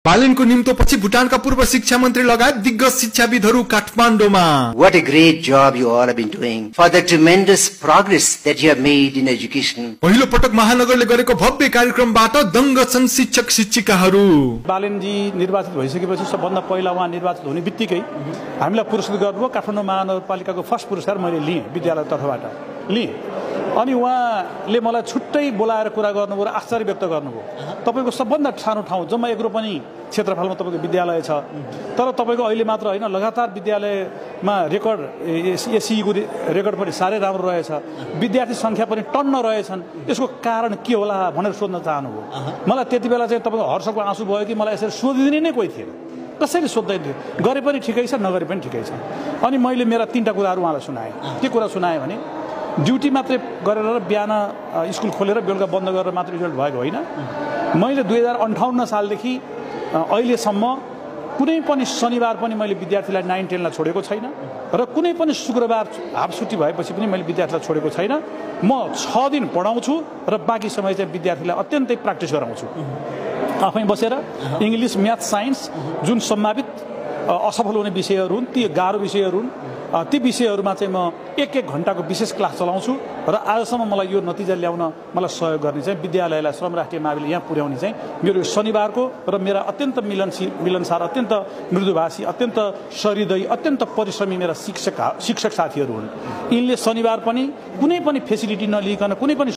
बालेनको निम्तोपछि भुटानका पूर्व शिक्षा मन्त्री लगायत दिग्गज शिक्षाविदहरू काठमाडौँमा। What a great job you all have been doing for the tremendous progress that you have made in education. पहिलो पटक महानगरले गरेको भव्य कार्यक्रमबाट दङ्ग छन् शिक्षक शिक्षिकाहरू। बालेनजी निर्वाचित भइसकेपछि सबभन्दा पहिला उहाँ निर्वाचित हुने बित्तिकै हामीलाई पुरस्कृत गर्नुभयो। काठमाडौँ महानगरपालिकाको फर्स्ट पुरस्कार मैले लिएँ विद्यालय तर्फबाट लिएँ। अनि उहाँले मलाई छुट्टै बोलाएर कुरा गर्नुभयो र आश्चर्य व्यक्त गर्नुभयो। तपाईको सबभन्दा सानो ठाउँ जम्मा एक रोपनी क्षेत्रफलमा तपाईको विद्यालय छ, तर तपाईको अहिले मात्र होइन लगातार विद्यालयमा रेकर्ड एसईको रेकर्ड पनि साह्रै राम्रो रहेछ, विद्यार्थी संख्या पनि टन्न रहेछन्। यसको कारण के होला भनेर सोध्न चाहनुभयो। मलाई त्यति बेला चाहिँ तपाईको हर्षको आँसु भयो कि मलाई यसरी सोधिदिने नै कोही थिएन। कसरी सोध्दै थियो, गरे पनि ठिकै छ नगरे पनि ठिकै छ। अनि मैले मेरा तीनटा कुराहरू उहाँलाई सुनाएँ। के कुरा सुनाएँ भने ड्युटी मात्रै गरेर बिहान स्कुल खोलेर बेलुका बन्द गरेर मात्र रिजल्ट भएको होइन। मैले 2058 सालदेखि अहिलेसम्म कुनै पनि शनिबार पनि मैले विद्यार्थीलाई 9-10 लाई छोडेको छैन र कुनै पनि शुक्रबार हाफ छुट्टी भएपछि पनि मैले विद्यार्थीलाई छोडेको छैन। म 6 दिन पढाउँछु र बाँकी समय चाहिँ विद्यार्थीलाई अत्यन्तै प्र्याक्टिस गराउँछु। आफै बसेर इङ्ग्लिस, म्याथ, साइन्स जुन सम्भावित असफल हुने विषयहरू हुन्, ती गाह्रो विषयहरू हुन्, ती विषयहरूमा चाहिँ म 1-1 घण्टाको विशेष क्लास चलाउँछु र आजसम्म मलाई यो नतिजा ल्याउन मलाई सहयोग गर्ने चाहिँ विद्यालयलाई श्रम राष्ट्रिय माविले यहाँ पुर्याउने चाहिँ मेरो शनिबारको र मेरा अत्यन्त मिलनसार, अत्यन्त मृदुभाषी, अत्यन्त सहृदयी, अत्यन्त परिश्रमी मेरा शिक्षक साथीहरू हुन्। यिनले शनिबार पनि कुनै पनि फेसिलिटी नलिकन कुनै पनि